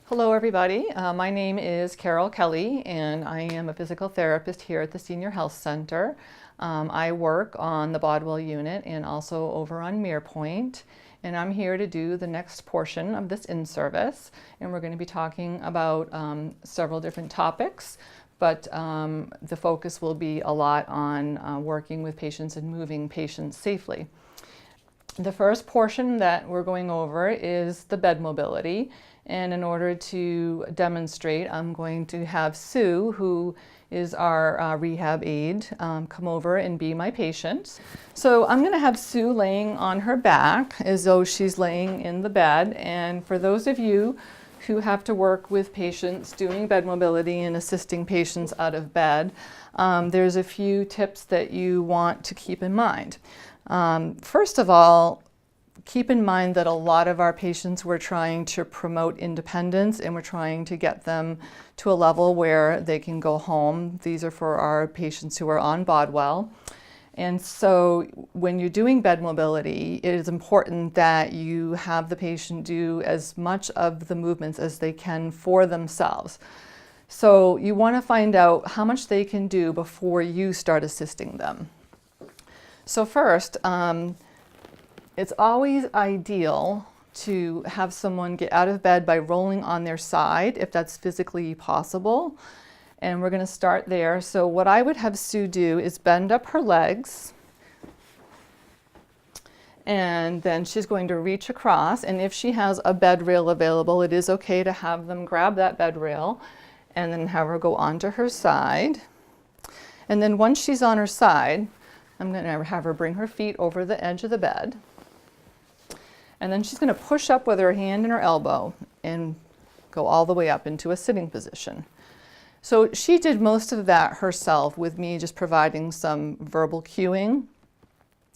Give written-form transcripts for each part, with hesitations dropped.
Hello everybody, my name is Carol Kelly and I am a physical therapist here at the Senior Health Center. I work on the Bodwell unit and also over on Mere Point, and I'm here to do the next portion of this in-service, and we're going to be talking about several different topics, but the focus will be a lot on working with patients and moving patients safely. The first portion that we're going over is the bed mobility, and in order to demonstrate, I'm going to have Sue, who is our rehab aide, come over and be my patient. So I'm going to have Sue laying on her back as though she's laying in the bed, and for those of you who have to work with patients doing bed mobility and assisting patients out of bed, there's a few tips that you want to keep in mind. First of all, keep in mind that a lot of our patients, we're trying to promote independence and we're trying to get them to a level where they can go home. These are for our patients who are on Bodwell. And so when you're doing bed mobility, it is important that you have the patient do as much of the movements as they can for themselves. So you want to find out how much they can do before you start assisting them. So first, it's always ideal to have someone get out of bed by rolling on their side, if that's physically possible. And we're going to start there. So what I would have Sue do is bend up her legs, and then she's going to reach across. And if she has a bed rail available, it is okay to have them grab that bed rail and then have her go onto her side. And then once she's on her side, I'm going to have her bring her feet over the edge of the bed. And then she's going to push up with her hand and her elbow and go all the way up into a sitting position. So she did most of that herself with me just providing some verbal cueing.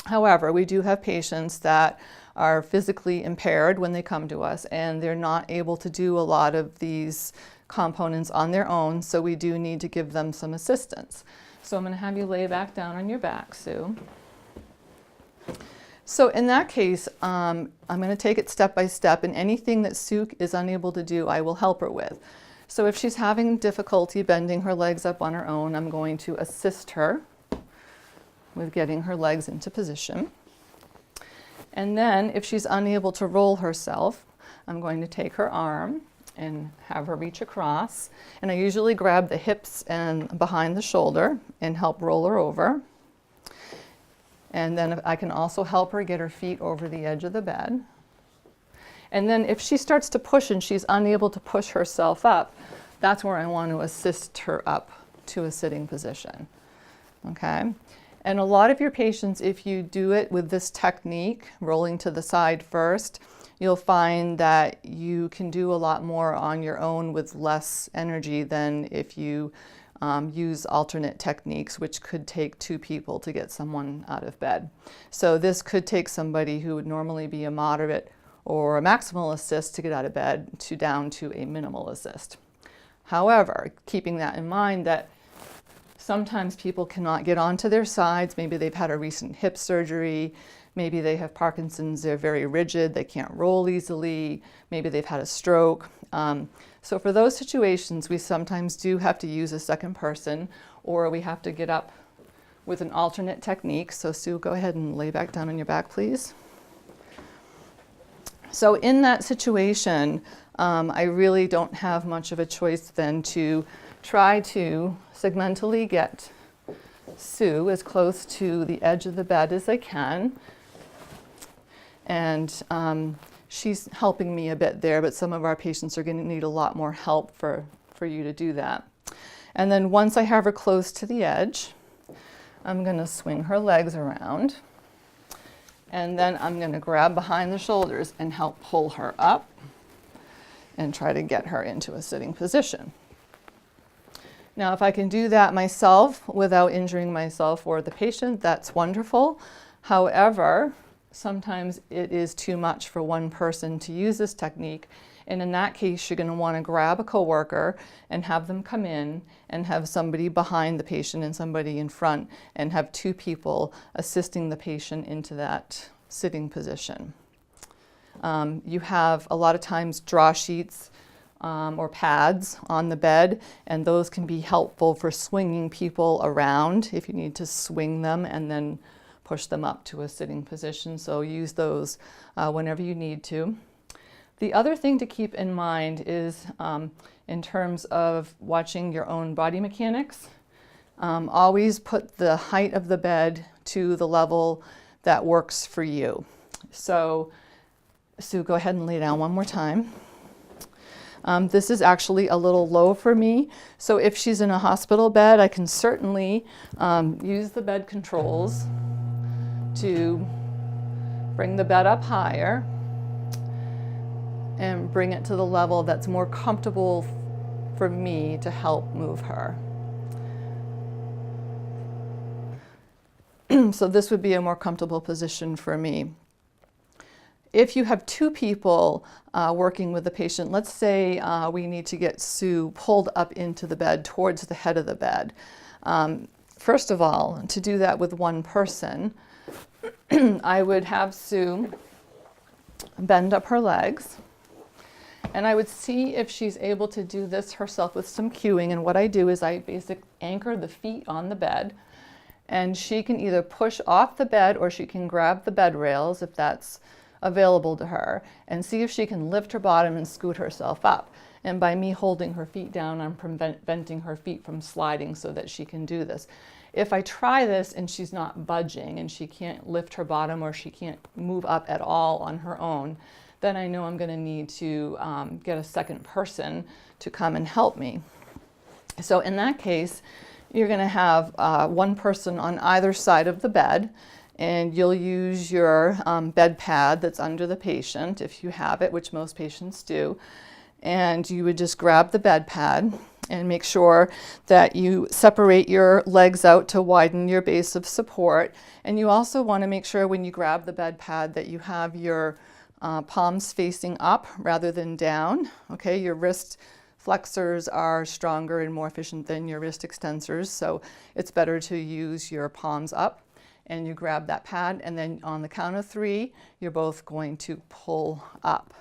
However, we do have patients that are physically impaired when they come to us and they're not able to do a lot of these components on their own, so we do need to give them some assistance. So I'm going to have you lay back down on your back, Sue. So in that case, I'm going to take it step by step, and anything that Sue is unable to do, I will help her with. So if she's having difficulty bending her legs up on her own, I'm going to assist her with getting her legs into position. And then if she's unable to roll herself, I'm going to take her arm and have her reach across. And I usually grab the hips and behind the shoulder and help roll her over. And then I can also help her get her feet over the edge of the bed. And then if she starts to push and she's unable to push herself up, that's where I want to assist her up to a sitting position. Okay? And a lot of your patients, if you do it with this technique, rolling to the side first, you'll find that you can do a lot more on your own with less energy than if you use alternate techniques, which could take two people to get someone out of bed. So this could take somebody who would normally be a moderate or a maximal assist to get out of bed to down to a minimal assist. However, keeping that in mind that sometimes people cannot get onto their sides, maybe they've had a recent hip surgery, maybe they have Parkinson's, they're very rigid, they can't roll easily, maybe they've had a stroke. So for those situations, we sometimes do have to use a second person, or we have to get up with an alternate technique. So Sue, go ahead and lay back down on your back, please. So in that situation, I really don't have much of a choice than to try to segmentally get Sue as close to the edge of the bed as I can. And she's helping me a bit there, but some of our patients are going to need a lot more help for you to do that. And then once I have her close to the edge, I'm going to swing her legs around. And then I'm going to grab behind the shoulders and help pull her up and try to get her into a sitting position. Now, if I can do that myself without injuring myself or the patient, that's wonderful. However, sometimes it is too much for one person to use this technique, and in that case you're going to want to grab a coworker and have them come in and have somebody behind the patient and somebody in front and have two people assisting the patient into that sitting position. You have a lot of times draw sheets or pads on the bed, and those can be helpful for swinging people around if you need to swing them and then push them up to a sitting position. So use those whenever you need to. The other thing to keep in mind is in terms of watching your own body mechanics, always put the height of the bed to the level that works for you. So Sue, go ahead and lay down one more time. This is actually a little low for me, so if she's in a hospital bed, I can certainly use the bed controls to bring the bed up higher and bring it to the level that's more comfortable for me to help move her. So this would be a more comfortable position for me. If you have two people working with the patient, let's say we need to get Sue pulled up into the bed towards the head of the bed. First of all, to do that with one person, I would have Sue bend up her legs, and I would see if she's able to do this herself with some cueing. And what I do is I basically anchor the feet on the bed, and she can either push off the bed or she can grab the bed rails if that's available to her, and see if she can lift her bottom and scoot herself up. And by me holding her feet down, I'm preventing her feet from sliding so that she can do this. If I try this and she's not budging and she can't lift her bottom or she can't move up at all on her own, then I know I'm going to need to get a second person to come and help me. So in that case, you're going to have one person on either side of the bed, and you'll use your bed pad that's under the patient, if you have it, which most patients do. And you would just grab the bed pad and make sure that you separate your legs out to widen your base of support. And you also want to make sure when you grab the bed pad that you have your palms facing up rather than down. Okay, your wrist flexors are stronger and more efficient than your wrist extensors, so it's better to use your palms up. And you grab that pad, and then on the count of 3, you're both going to pull up,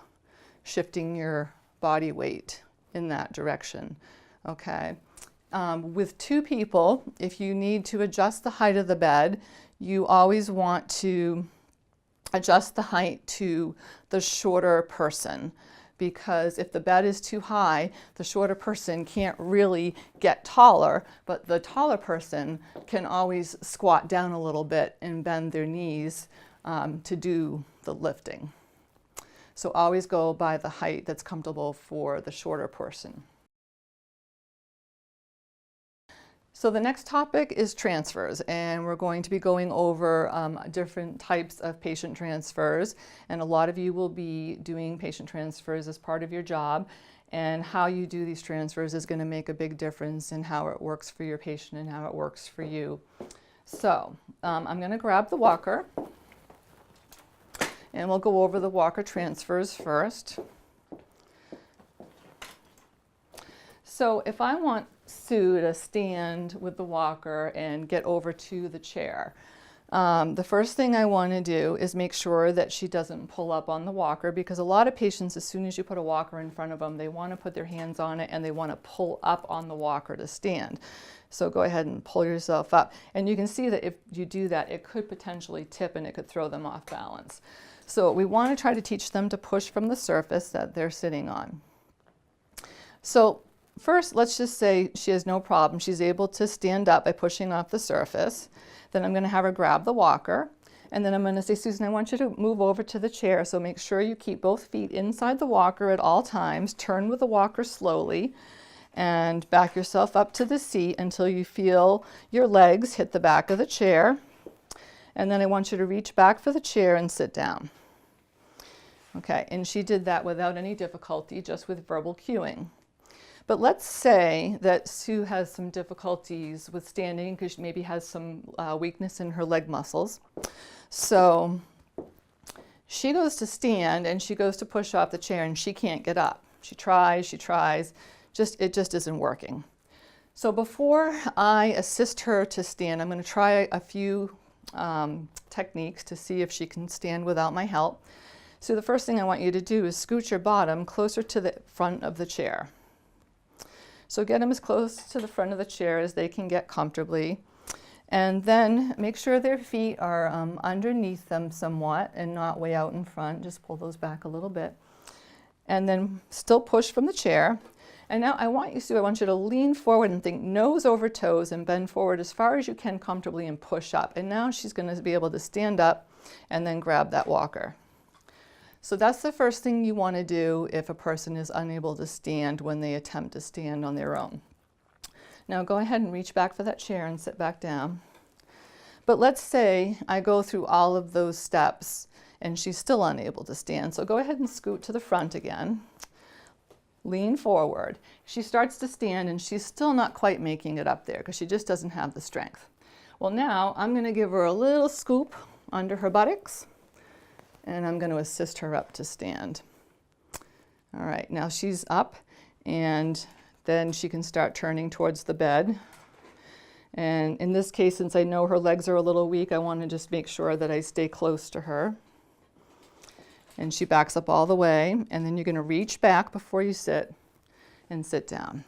shifting your body weight in that direction. Okay. With 2 people, if you need to adjust the height of the bed, you always want to adjust the height to the shorter person, because if the bed is too high, the shorter person can't really get taller, but the taller person can always squat down a little bit and bend their knees to do the lifting. So always go by the height that's comfortable for the shorter person. So the next topic is transfers, and we're going to be going over different types of patient transfers, and a lot of you will be doing patient transfers as part of your job, and how you do these transfers is going to make a big difference in how it works for your patient and how it works for you. So I'm going to grab the walker, and we'll go over the walker transfers first. So if I want Sue to stand with the walker and get over to the chair, the first thing I want to do is make sure that she doesn't pull up on the walker, because a lot of patients, as soon as you put a walker in front of them, they want to put their hands on it and they want to pull up on the walker to stand. So go ahead and pull yourself up. And you can see that if you do that, it could potentially tip and it could throw them off balance. So we want to try to teach them to push from the surface that they're sitting on. So first, let's just say she has no problem. She's able to stand up by pushing off the surface. Then I'm going to have her grab the walker. And then I'm going to say, Susan, I want you to move over to the chair. So make sure you keep both feet inside the walker at all times. Turn with the walker slowly and back yourself up to the seat until you feel your legs hit the back of the chair. And then I want you to reach back for the chair and sit down. Okay, and she did that without any difficulty, just with verbal cueing. But let's say that Sue has some difficulties with standing because she maybe has some weakness in her leg muscles. So she goes to stand and she goes to push off the chair and she can't get up. She tries, it just isn't working. So before I assist her to stand, I'm going to try a few techniques to see if she can stand without my help. So the first thing I want you to do is scoot your bottom closer to the front of the chair. So get them as close to the front of the chair as they can get comfortably. And then make sure their feet are underneath them somewhat and not way out in front. Just pull those back a little bit. And then still push from the chair. And now I want you to lean forward and think nose over toes and bend forward as far as you can comfortably and push up. And now she's going to be able to stand up and then grab that walker. So that's the first thing you want to do if a person is unable to stand when they attempt to stand on their own. Now go ahead and reach back for that chair and sit back down. But let's say I go through all of those steps and she's still unable to stand. So go ahead and scoot to the front again. Lean forward. She starts to stand and she's still not quite making it up there because she just doesn't have the strength. Well, now I'm going to give her a little scoop under her buttocks and I'm going to assist her up to stand. All right, now she's up and then she can start turning towards the bed. And in this case, since I know her legs are a little weak, I want to just make sure that I stay close to her. And she backs up all the way, and then you're going to reach back before you sit and sit down.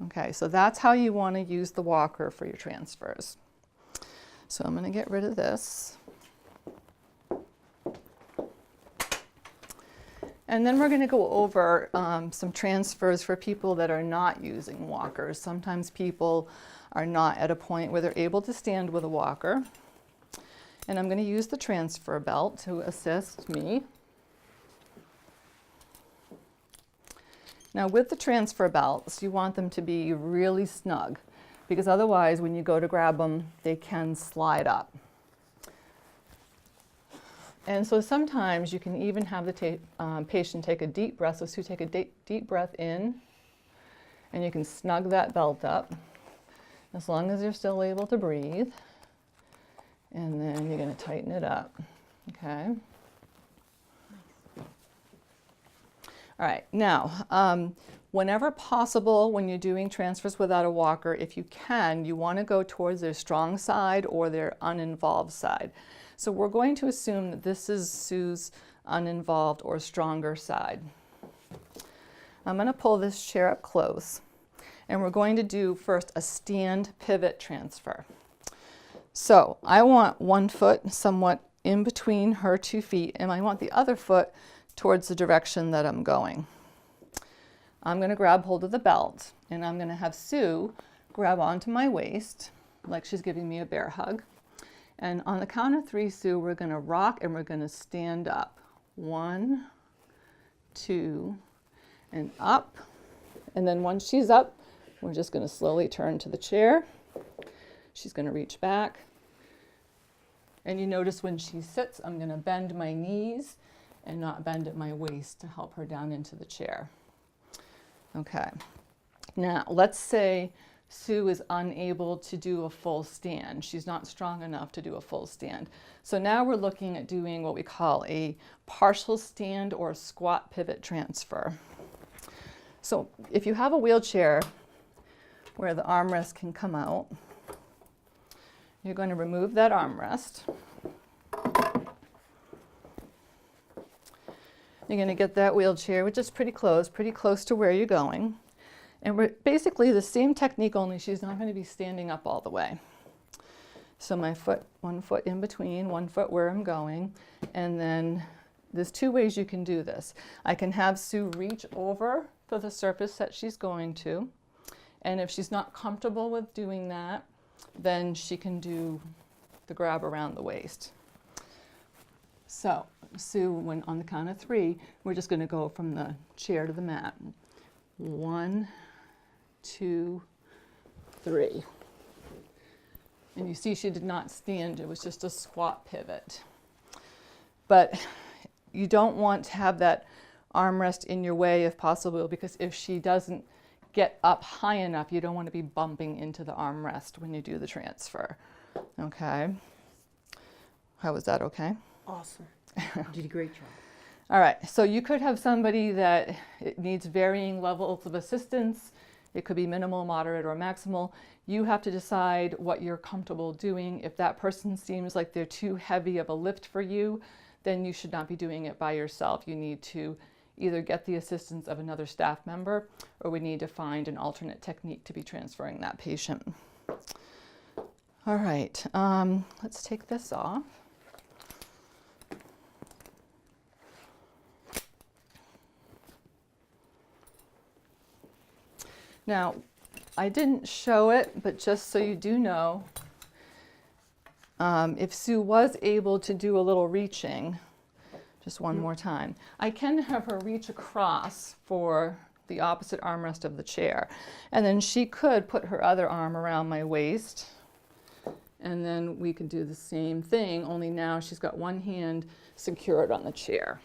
Okay, so that's how you want to use the walker for your transfers. So I'm going to get rid of this. And then we're going to go over some transfers for people that are not using walkers. Sometimes people are not at a point where they're able to stand with a walker. And I'm going to use the transfer belt to assist me. Now with the transfer belts, you want them to be really snug because otherwise when you go to grab them, they can slide up. And so sometimes you can even have the patient take a deep breath. So Sue, take a deep breath in and you can snug that belt up as long as you're still able to breathe. And then you're going to tighten it up. Okay. All right, now, whenever possible, when you're doing transfers without a walker, if you can, you want to go towards their strong side or their uninvolved side. So we're going to assume that this is Sue's uninvolved or stronger side. I'm going to pull this chair up close, and we're going to do first a stand pivot transfer. So I want one foot somewhat in between her 2 feet, and I want the other foot towards the direction that I'm going. I'm going to grab hold of the belt and I'm going to have Sue grab onto my waist like she's giving me a bear hug. And on the count of 3, Sue, we're going to rock and we're going to stand up. 1, 2, and up. And then once she's up, we're just going to slowly turn to the chair. She's going to reach back. And you notice when she sits, I'm going to bend my knees and not bend at my waist to help her down into the chair. Okay, now let's say Sue is unable to do a full stand. She's not strong enough to do a full stand. So now we're looking at doing what we call a partial stand or squat pivot transfer. So if you have a wheelchair where the armrest can come out, you're going to remove that armrest. You're going to get that wheelchair, which is pretty close to where you're going. And we're basically the same technique, only she's not going to be standing up all the way. So my foot, 1 foot in between, 1 foot where I'm going. And then there's 2 ways you can do this. I can have Sue reach over for the surface that she's going to. And if she's not comfortable with doing that, then she can do the grab around the waist. So Sue, when on the count of 3, we're just going to go from the chair to the mat. 1, 2, 3. And you see she did not stand, it was just a squat pivot. But you don't want to have that armrest in your way if possible, because if she doesn't get up high enough, you don't want to be bumping into the armrest when you do the transfer. Okay? How was that okay? Awesome. You did a great job. All right, so you could have somebody that it needs varying levels of assistance. It could be minimal, moderate, or maximal. You have to decide what you're comfortable doing. If that person seems like they're too heavy of a lift for you, then you should not be doing it by yourself. You need to either get the assistance of another staff member, or we need to find an alternate technique to be transferring that patient. All right, let's take this off. Now, I didn't show it, but just so you do know, if Sue was able to do a little reaching, just one more time, I can have her reach across for the opposite armrest of the chair. And then she could put her other arm around my waist, and then we could do the same thing, only now she's got one hand secured on the chair.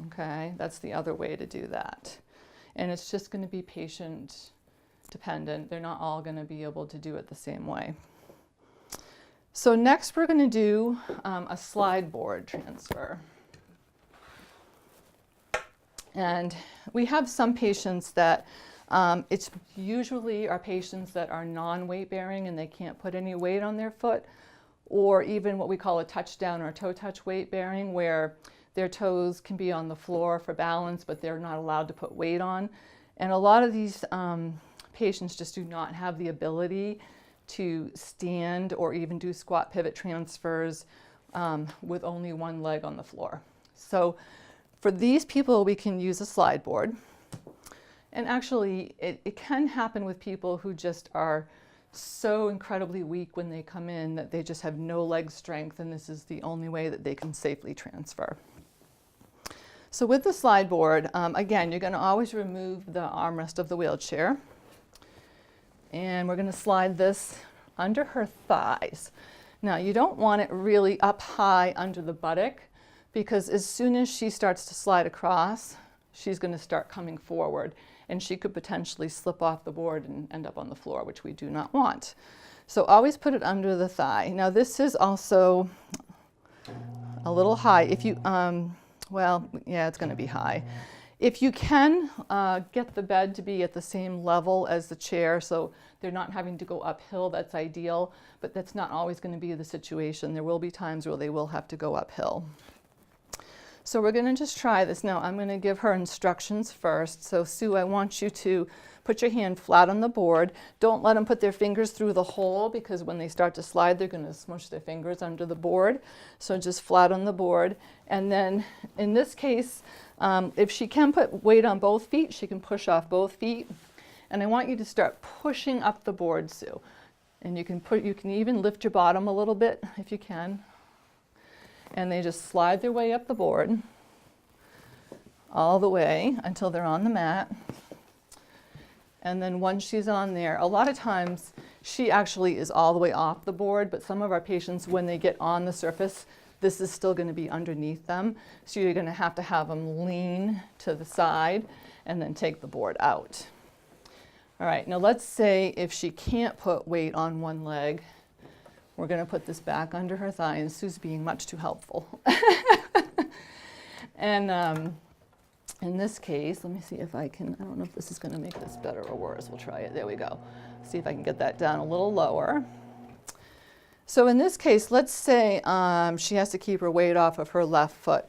Okay, that's the other way to do that. And it's just going to be patient dependent. They're not all going to be able to do it the same way. So next we're going to do a slide board transfer. And we have some patients that it's usually our patients that are non-weight bearing and they can't put any weight on their foot, or even what we call a touchdown or toe touch weight bearing, where their toes can be on the floor for balance, but they're not allowed to put weight on. And a lot of these patients just do not have the ability to stand or even do squat pivot transfers with only one leg on the floor. So for these people, we can use a slide board. And actually, it can happen with people who just are so incredibly weak when they come in that they just have no leg strength, and this is the only way that they can safely transfer. So with the slide board, again, you're going to always remove the armrest of the wheelchair. And we're going to slide this under her thighs. Now, you don't want it really up high under the buttock, because as soon as she starts to slide across, she's going to start coming forward, and she could potentially slip off the board and end up on the floor, which we do not want. So always put it under the thigh. Now, this is also a little high. If you, well, yeah, it's going to be high. If you can get the bed to be at the same level as the chair, so they're not having to go uphill, that's ideal, but that's not always going to be the situation. There will be times where they will have to go uphill. So we're going to just try this. Now, I'm going to give her instructions first. So Sue, I want you to put your hand flat on the board. Don't let them put their fingers through the hole, because when they start to slide, they're going to smush their fingers under the board. So just flat on the board. And then in this case, if she can put weight on both feet, she can push off both feet. And I want you to start pushing up the board, Sue. And you can even lift your bottom a little bit if you can. And they just slide their way up the board all the way until they're on the mat. And then once she's on there, a lot of times she actually is all the way off the board, but some of our patients, when they get on the surface, this is still going to be underneath them. So you're going to have them lean to the side and then take the board out. All right, now let's say if she can't put weight on one leg, we're going to put this back under her thigh, and Sue's being much too helpful. And in this case, let me see if I can, I don't know if this is going to make this better or worse. We'll try it. There we go. See if I can get that down a little lower. So in this case, let's say she has to keep her weight off of her left foot.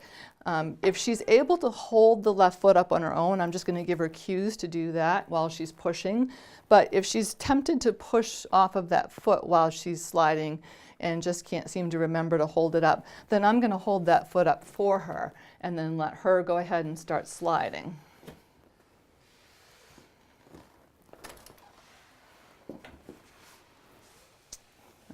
If she's able to hold the left foot up on her own, I'm just going to give her cues to do that while she's pushing. But if she's tempted to push off of that foot while she's sliding and just can't seem to remember to hold it up, then I'm going to hold that foot up for her and then let her go ahead and start sliding.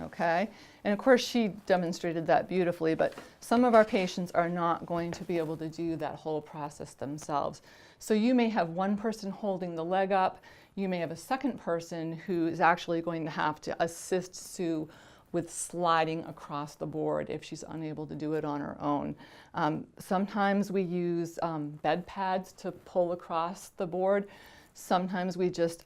Okay, and of course she demonstrated that beautifully, but some of our patients are not going to be able to do that whole process themselves. So you may have one person holding the leg up, you may have a second person who is actually going to have to assist Sue with sliding across the board if she's unable to do it on her own. Sometimes we use bed pads to pull across the board. Sometimes we just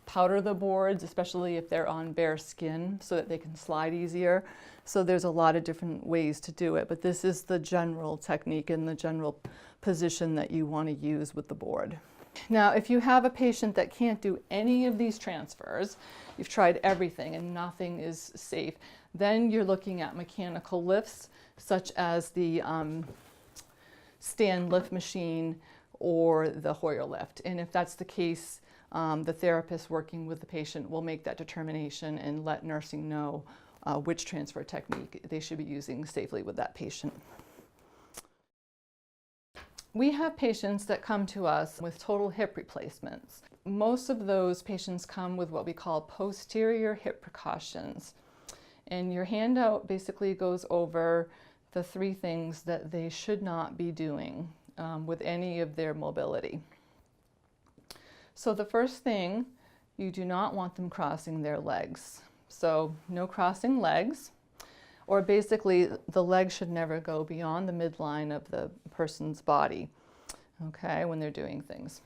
powder the boards, especially if they're on bare skin, so that they can slide easier. So there's a lot of different ways to do it, but this is the general technique and the general position that you want to use with the board. Now, if you have a patient that can't do any of these transfers, you've tried everything and nothing is safe, then you're looking at mechanical lifts. such as the stand lift machine or the Hoyer lift. And if that's the case, the therapist working with the patient will make that determination and let nursing know which transfer technique they should be using safely with that patient. We have patients that come to us with total hip replacements. Most of those patients come with what we call posterior hip precautions. And your handout basically goes over the 3 things that they should not be doing with any of their mobility. So the first thing, you do not want them crossing their legs. So no crossing legs, or basically the leg should never go beyond the midline of the person's body, okay, when they're doing things.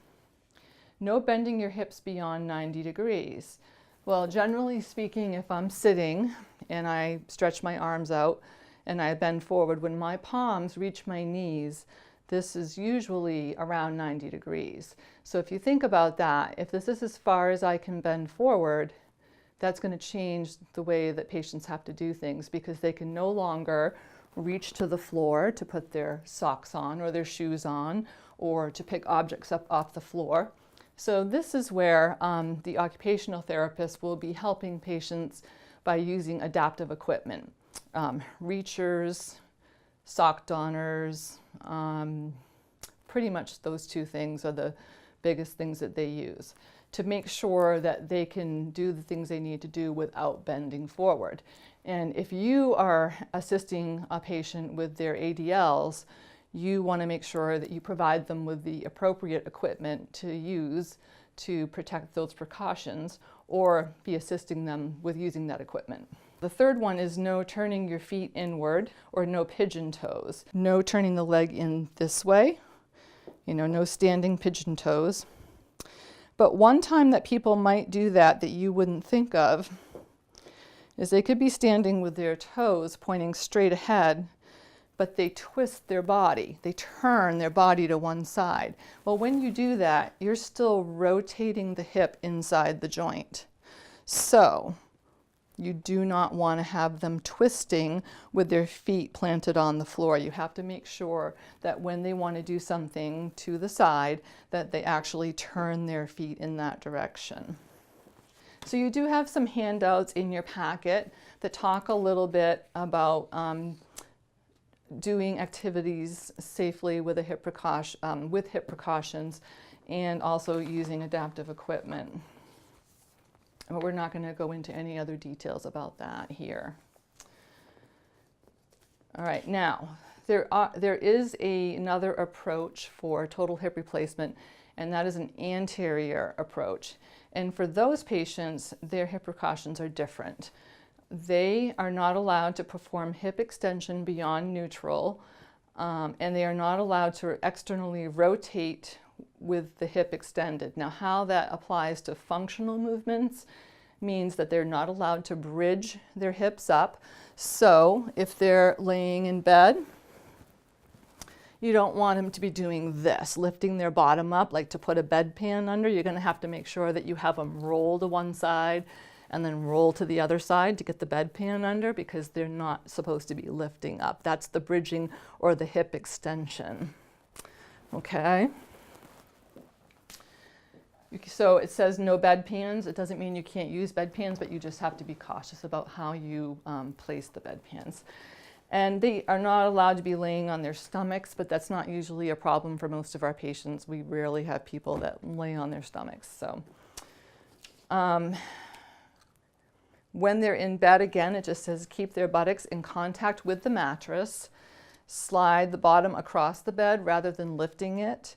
No bending your hips beyond 90 degrees. Well, generally speaking, if I'm sitting and I stretch my arms out and I bend forward, when my palms reach my knees, this is usually around 90 degrees. So if you think about that, if this is as far as I can bend forward, that's going to change the way that patients have to do things, because they can no longer reach to the floor to put their socks on or their shoes on, or to pick objects up off the floor. So this is where the occupational therapist will be helping patients by using adaptive equipment. Reachers, sock donners, pretty much those 2 things are the biggest things that they use to make sure that they can do the things they need to do without bending forward. And if you are assisting a patient with their ADLs, you want to make sure that you provide them with the appropriate equipment to use to protect those precautions, or be assisting them with using that equipment. The third one is no turning your feet inward, or no pigeon toes. No turning the leg in this way, no standing pigeon toes. But one time that people might do that you wouldn't think of is they could be standing with their toes pointing straight ahead, but they twist their body. They turn their body to one side. Well, when you do that, you're still rotating the hip inside the joint. So you do not want to have them twisting with their feet planted on the floor. You have to make sure that when they want to do something to the side, that they actually turn their feet in that direction. So you do have some handouts in your packet that talk a little bit about doing activities safely with hip precautions, and also using adaptive equipment. But we're not going to go into any other details about that here. All right, now there is another approach for total hip replacement, and that is an anterior approach. And for those patients, their hip precautions are different. They are not allowed to perform hip extension beyond neutral, and they are not allowed to externally rotate with the hip extended. Now, how that applies to functional movements means that they're not allowed to bridge their hips up. So if they're laying in bed, you don't want them to be doing this, lifting their bottom up like to put a bedpan under. You're going to have to make sure that you have them roll to one side and then roll to the other side to get the bedpan under, because they're not supposed to be lifting up. That's the bridging or the hip extension. Okay? So it says no bedpans. It doesn't mean you can't use bedpans, but you just have to be cautious about how you place the bedpans. And they are not allowed to be laying on their stomachs, but that's not usually a problem for most of our patients. We rarely have people that lay on their stomachs. So when they're in bed, again, it just says keep their buttocks in contact with the mattress, slide the bottom across the bed rather than lifting it,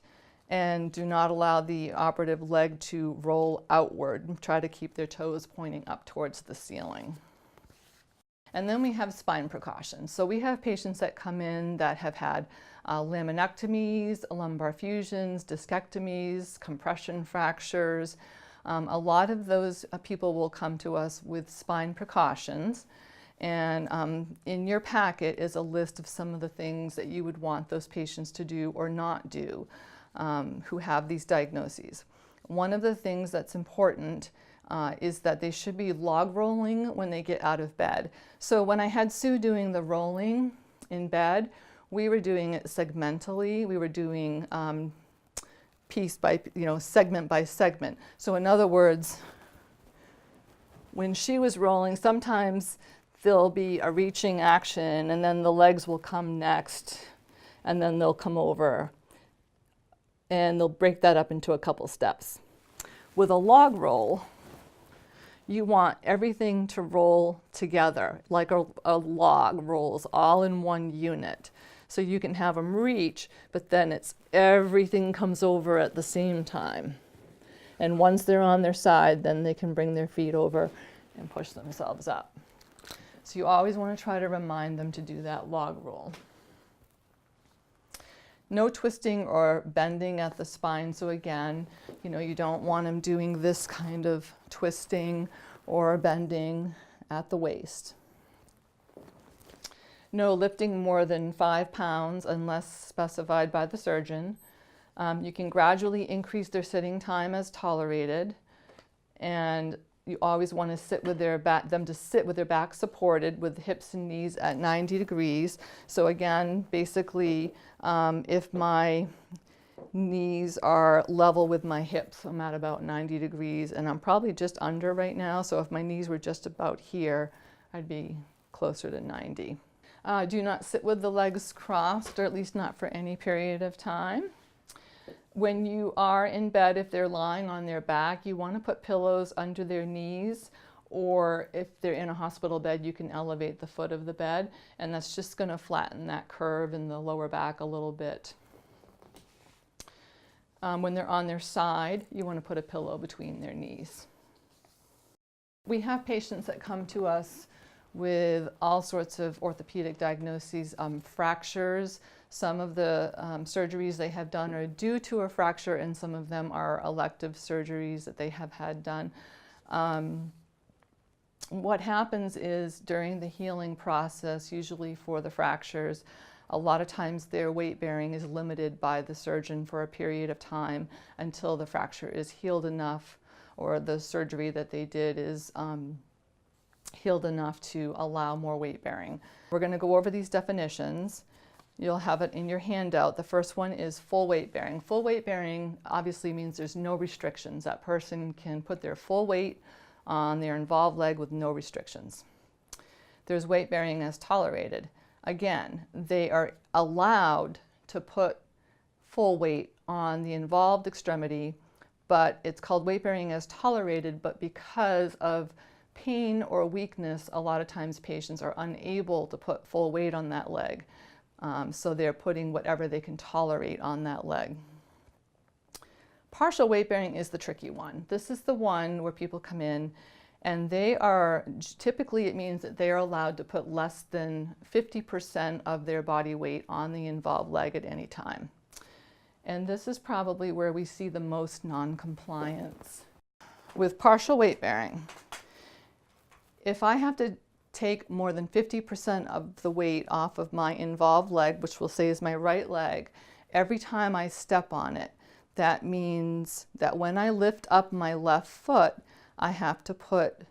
and do not allow the operative leg to roll outward. Try to keep their toes pointing up towards the ceiling. And then we have spine precautions. So we have patients that come in that have had laminectomies, lumbar fusions, discectomies, compression fractures. A lot of those people will come to us with spine precautions. And in your packet is a list of some of the things that you would want those patients to do or not do who have these diagnoses. One of the things that's important is that they should be log rolling when they get out of bed. So when I had Sue doing the rolling, in bed, we were doing it segmentally. We were doing piece by, segment by segment. So in other words, when she was rolling, sometimes there'll be a reaching action and then the legs will come next and then they'll come over and they'll break that up into a couple steps. With a log roll, you want everything to roll together like a log rolls all in one unit. So you can have them reach, but then it's everything comes over at the same time. And once they're on their side, then they can bring their feet over and push themselves up. So you always want to try to remind them to do that log roll. No twisting or bending at the spine. So again, you don't want them doing this kind of twisting or bending at the waist. No lifting more than 5 pounds unless specified by the surgeon. You can gradually increase their sitting time as tolerated, and you always want to sit with them to sit with their back supported with hips and knees at 90 degrees. So again, basically, if my knees are level with my hips, I'm at about 90 degrees, and I'm probably just under right now. So if my knees were just about here, I'd be closer to 90. Do not sit with the legs crossed, or at least not for any period of time. When you are in bed, if they're lying on their back, you want to put pillows under their knees, or if they're in a hospital bed, you can elevate the foot of the bed, and that's just going to flatten that curve in the lower back a little bit. When they're on their side, you want to put a pillow between their knees. We have patients that come to us with all sorts of orthopedic diagnoses, fractures. Some of the surgeries they have done are due to a fracture, and some of them are elective surgeries that they have had done. What happens is during the healing process, usually for the fractures, a lot of times their weight bearing is limited by the surgeon for a period of time until the fracture is healed enough, or the surgery that they did is healed enough to allow more weight bearing. We're going to go over these definitions. You'll have it in your handout. The first one is full weight bearing. Full weight bearing obviously means there's no restrictions. That person can put their full weight on their involved leg with no restrictions. There's weight bearing as tolerated. Again, they are allowed to put full weight on the involved extremity, but it's called weight bearing as tolerated, but because of pain or weakness, a lot of times patients are unable to put full weight on that leg. So they're putting whatever they can tolerate on that leg. Partial weight bearing is the tricky one. This is the one where people come in and typically it means that they are allowed to put less than 50% of their body weight on the involved leg at any time. And this is probably where we see the most non-compliance. With partial weight bearing, if I have to take more than 50% of the weight off of my involved leg, which we'll say is my right leg, every time I step on it, that means that when I lift up my left foot, I have to put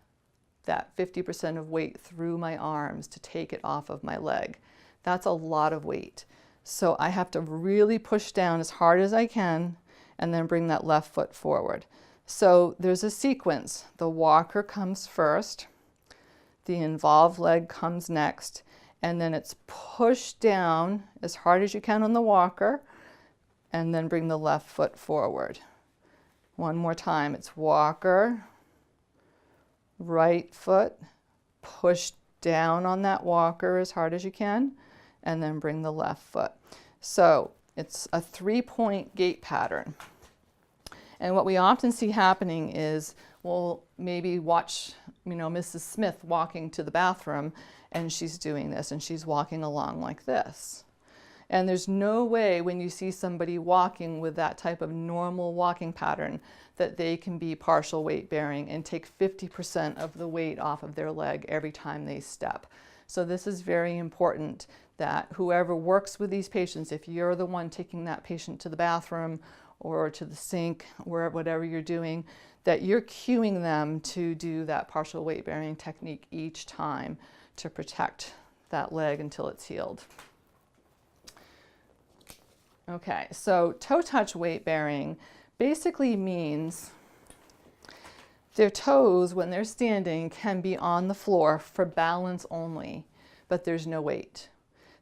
that 50% of weight through my arms to take it off of my leg. That's a lot of weight. So I have to really push down as hard as I can and then bring that left foot forward. So there's a sequence. The walker comes first, the involved leg comes next, and then it's pushed down as hard as you can on the walker, and then bring the left foot forward. One more time, it's walker, right foot, push down on that walker as hard as you can, and then bring the left foot. So it's a 3-point gait pattern. And what we often see happening is, we'll maybe watch, Mrs. Smith walking to the bathroom, and she's doing this, and she's walking along like this. And there's no way when you see somebody walking with that type of normal walking pattern that they can be partial weight bearing and take 50% of the weight off of their leg every time they step. So this is very important that whoever works with these patients, if you're the one taking that patient to the bathroom or to the sink, or whatever you're doing, that you're cueing them to do that partial weight bearing technique each time to protect that leg until it's healed. Okay, so toe touch weight bearing basically means their toes, when they're standing, can be on the floor for balance only, but there's no weight.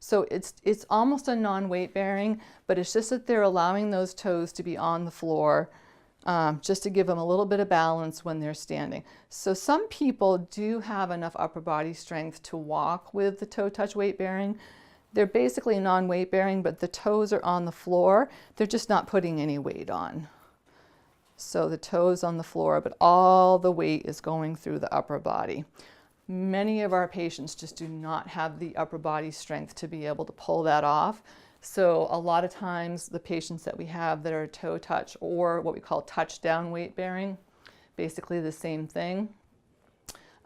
So it's almost a non-weight bearing, but it's just that they're allowing those toes to be on the floor just to give them a little bit of balance when they're standing. So some people do have enough upper body strength to walk with the toe touch weight bearing. They're basically non-weight bearing, but the toes are on the floor. They're just not putting any weight on. So the toes on the floor, but all the weight is going through the upper body. Many of our patients just do not have the upper body strength to be able to pull that off. So a lot of times the patients that we have that are toe touch or what we call touchdown weight bearing, basically the same thing,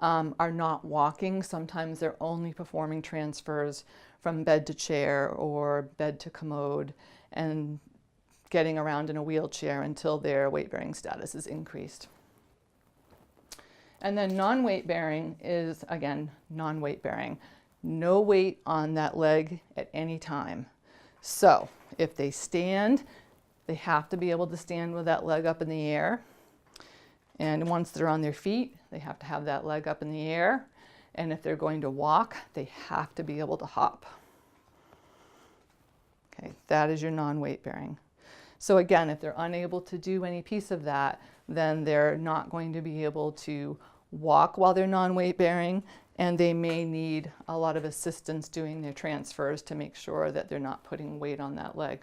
are not walking. Sometimes they're only performing transfers from bed to chair or bed to commode and getting around in a wheelchair until their weight bearing status is increased. And then non-weight bearing is, again, non-weight bearing. No weight on that leg at any time. So if they stand, they have to be able to stand with that leg up in the air. And once they're on their feet, they have to have that leg up in the air. And if they're going to walk, they have to be able to hop. Okay, that is your non-weight bearing. So again, if they're unable to do any piece of that, then they're not going to be able to walk while they're non-weight bearing, and they may need a lot of assistance doing their transfers to make sure that they're not putting weight on that leg.